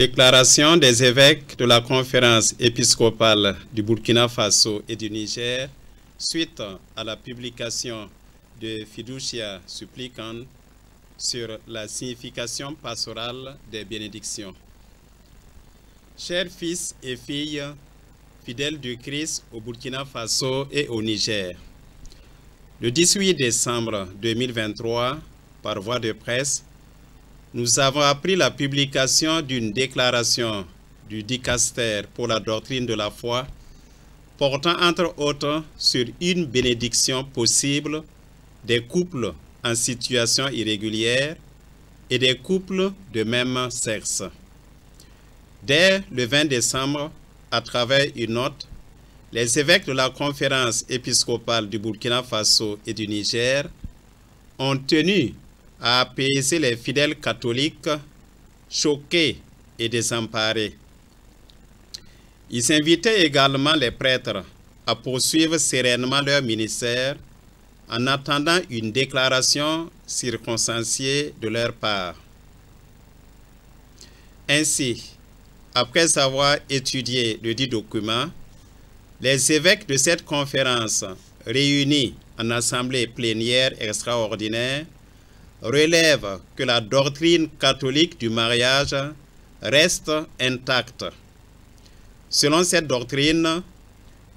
Déclaration des évêques de la conférence épiscopale du Burkina Faso et du Niger suite à la publication de Fiducia Supplicans sur la signification pastorale des bénédictions. Chers fils et filles, fidèles du Christ au Burkina Faso et au Niger, le 18 décembre 2023, par voie de presse, nous avons appris la publication d'une déclaration du dicaster pour la doctrine de la foi, portant entre autres sur une bénédiction possible des couples en situation irrégulière et des couples de même sexe. Dès le 20 décembre, à travers une note, les évêques de la conférence épiscopale du Burkina Faso et du Niger ont tenu à apaiser les fidèles catholiques choqués et désemparés. Ils invitaient également les prêtres à poursuivre sereinement leur ministère en attendant une déclaration circonstanciée de leur part. Ainsi, après avoir étudié le dit document, les évêques de cette conférence, réunis en assemblée plénière extraordinaire, relève que la doctrine catholique du mariage reste intacte. Selon cette doctrine,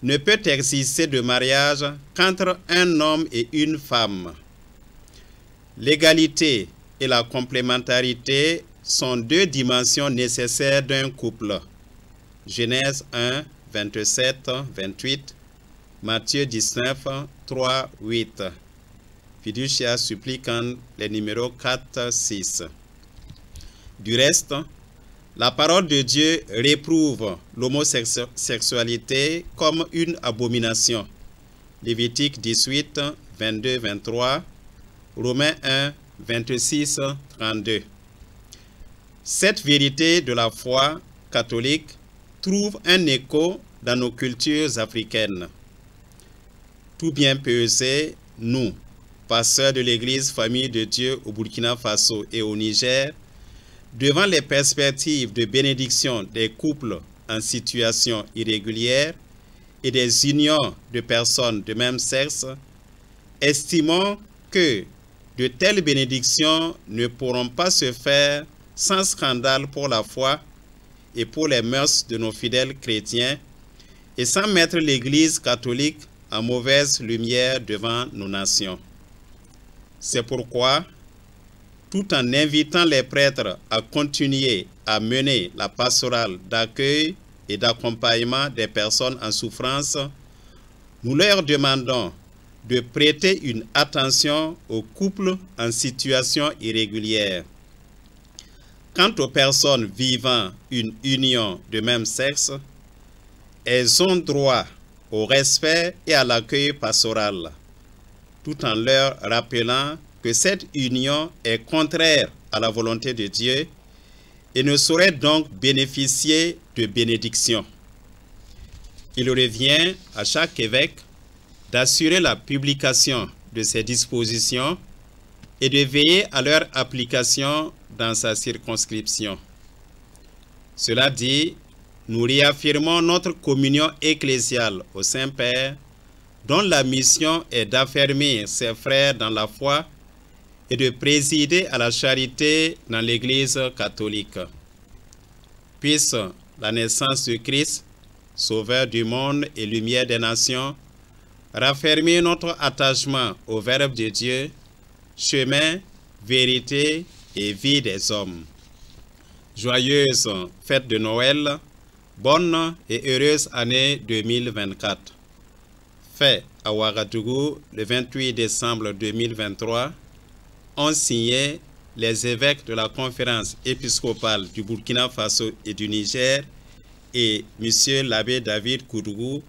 ne peut exister de mariage qu'entre un homme et une femme. L'égalité et la complémentarité sont deux dimensions nécessaires d'un couple. Genèse 1, 27, 28, Matthieu 19, 3, 8. Fiducia Supplicans, les numéros 4, 6. Du reste, la parole de Dieu réprouve l'homosexualité comme une abomination. Lévitique 18, 22, 23, Romains 1, 26, 32. Cette vérité de la foi catholique trouve un écho dans nos cultures africaines. Tout bien pesé, nous, pasteurs de l'Église Famille de Dieu au Burkina Faso et au Niger, devant les perspectives de bénédiction des couples en situation irrégulière et des unions de personnes de même sexe, estimons que de telles bénédictions ne pourront pas se faire sans scandale pour la foi et pour les mœurs de nos fidèles chrétiens et sans mettre l'Église catholique en mauvaise lumière devant nos nations. C'est pourquoi, tout en invitant les prêtres à continuer à mener la pastorale d'accueil et d'accompagnement des personnes en souffrance, nous leur demandons de prêter une attention aux couples en situation irrégulière. Quant aux personnes vivant une union de même sexe, elles ont droit au respect et à l'accueil pastoral, tout en leur rappelant que cette union est contraire à la volonté de Dieu et ne saurait donc bénéficier de bénédiction. Il revient à chaque évêque d'assurer la publication de ces dispositions et de veiller à leur application dans sa circonscription. Cela dit, nous réaffirmons notre communion ecclésiale au Saint-Père, dont la mission est d'affermir ses frères dans la foi et de présider à la charité dans l'Église catholique. Puisse la naissance de Christ, Sauveur du monde et lumière des nations, raffermir notre attachement au Verbe de Dieu, chemin, vérité et vie des hommes. Joyeuse fête de Noël, bonne et heureuse année 2024. Fait à Ouagadougou le 28 décembre 2023, ont signé les évêques de la conférence épiscopale du Burkina Faso et du Niger et M. l'abbé David Koudougou,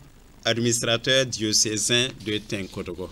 administrateur diocésain de Tinkodogo.